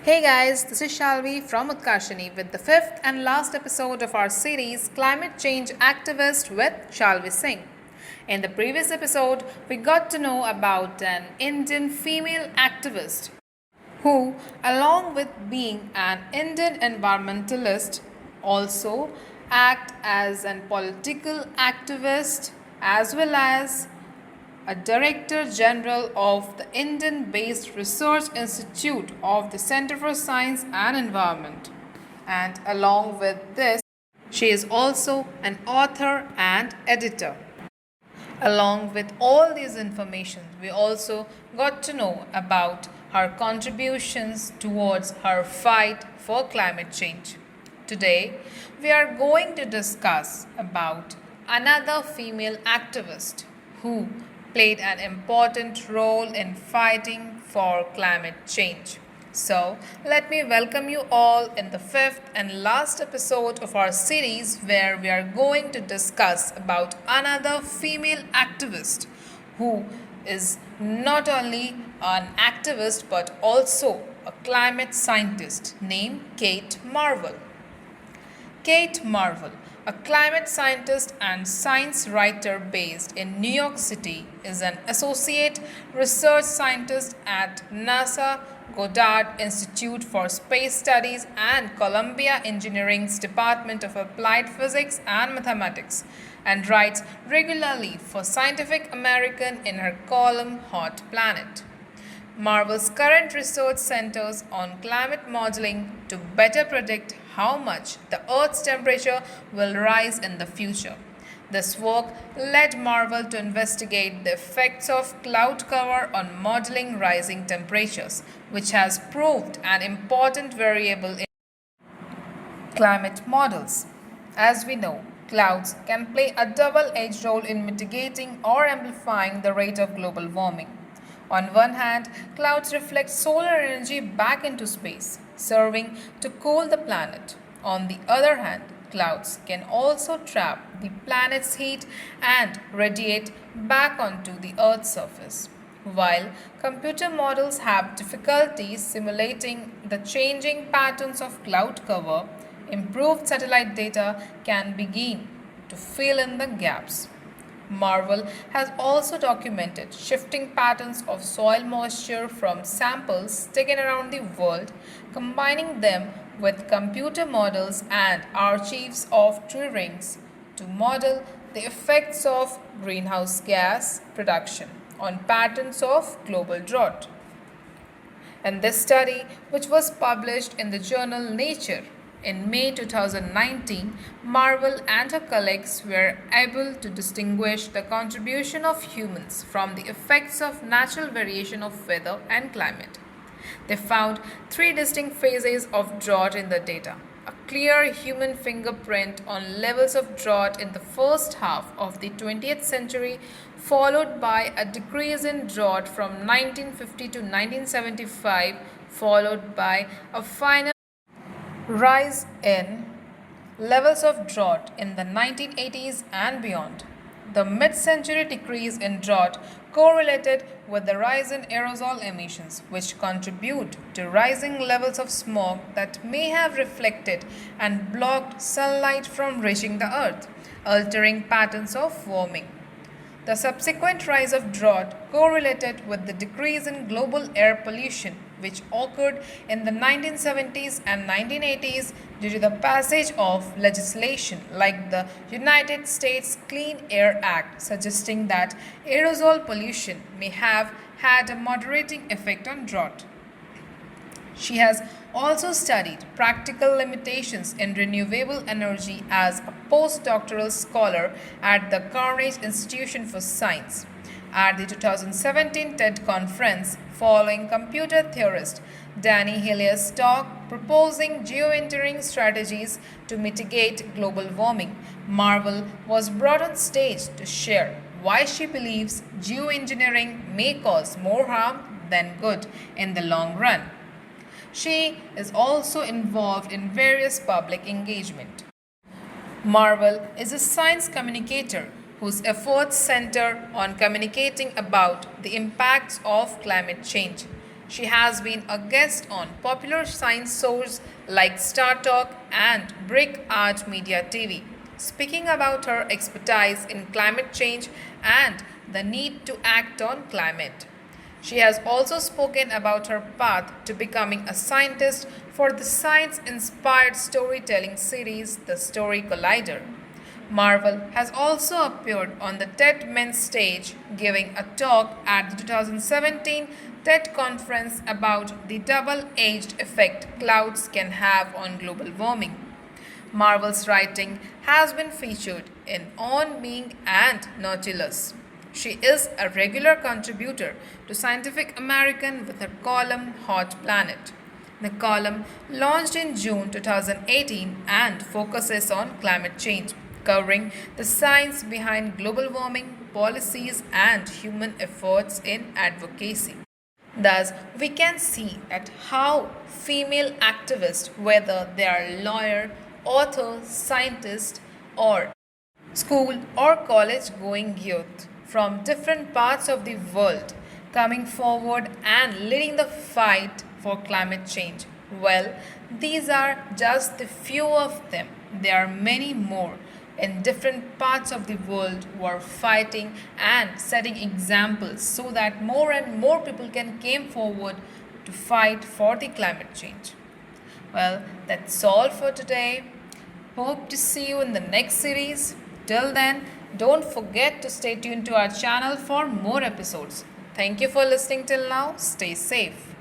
Hey guys, this is Shalvi from Utkarshini with the fifth and last episode of our series Climate Change Activist with Shalvi Singh. In the previous episode, we got to know about an Indian female activist who, along with being an Indian environmentalist, also act as a political activist as well as a Director General of the Indian based Research Institute of the Center for Science and Environment. And along with this, she is also an author and editor. Along with all these information, we also got to know about her contributions towards her fight for climate change. Today, we are going to discuss about another female activist who played an important role in fighting for climate change. So, let me welcome you all in the fifth and last episode of our series where we are going to discuss about another female activist who is not only an activist but also a climate scientist named Kate Marvel. Kate Marvel, a climate scientist and science writer based in New York City, is an associate research scientist at NASA Goddard Institute for Space Studies and Columbia Engineering's Department of Applied Physics and Mathematics, and writes regularly for Scientific American in her column Hot Planet. Marvel's current research centers on climate modeling to better predict how much the Earth's temperature will rise in the future. This work led Marvel to investigate the effects of cloud cover on modeling rising temperatures, which has proved an important variable in climate models. As we know, clouds can play a double-edged role in mitigating or amplifying the rate of global warming. On one hand, clouds reflect solar energy back into space, serving to cool the planet. On the other hand, clouds can also trap the planet's heat and radiate back onto the Earth's surface. While computer models have difficulty simulating the changing patterns of cloud cover, improved satellite data can begin to fill in the gaps. Marvel has also documented shifting patterns of soil moisture from samples taken around the world, combining them with computer models and archives of tree rings to model the effects of greenhouse gas production on patterns of global drought. In this study, which was published in the journal Nature, in May 2019, Marvel and her colleagues were able to distinguish the contribution of humans from the effects of natural variation of weather and climate. They found three distinct phases of drought in the data: a clear human fingerprint on levels of drought in the first half of the 20th century, followed by a decrease in drought from 1950 to 1975, followed by a final rise in levels of drought in the 1980s and beyond. The mid century decrease in drought correlated with the rise in aerosol emissions, which contribute to rising levels of smog that may have reflected and blocked sunlight from reaching the earth, altering patterns of warming. The subsequent rise of drought correlated with the decrease in global air pollution, which occurred in the 1970s and 1980s due to the passage of legislation like the United States Clean Air Act, suggesting that aerosol pollution may have had a moderating effect on drought. She has also studied practical limitations in renewable energy as a postdoctoral scholar at the Carnegie Institution for Science. At the 2017 TED conference, following computer theorist Danny Hilliar's talk proposing geoengineering strategies to mitigate global warming, Marvel was brought on stage to share why she believes geoengineering may cause more harm than good in the long run. She is also involved in various public engagement. Marvel is a science communicator whose efforts center on communicating about the impacts of climate change. She has been a guest on popular science shows like Star Talk and Brick Art Media TV, speaking about her expertise in climate change and the need to act on climate. She has also spoken about her path to becoming a scientist for the science inspired storytelling series The Story Collider. Marvel has also appeared on the TED Men's stage, giving a talk at the 2017 TED conference about the double edged effect clouds can have on global warming. Marvel's writing has been featured in On Being and Nautilus. She is a regular contributor to Scientific American with her column Hot Planet. The column launched in June 2018 and focuses on climate change, covering the science behind global warming, policies, and human efforts in advocacy. Thus, we can see at how female activists, whether they are lawyer, author, scientist, or school or college going youth from different parts of the world coming forward and leading the fight for climate change. Well, these are just the few of them. There are many more in different parts of the world who are fighting and setting examples so that more and more people can come forward to fight for the climate change. Well, that's all for today. Hope to see you in the next series. Till then, don't forget to stay tuned to our channel for more episodes. Thank you for listening till now. Stay safe.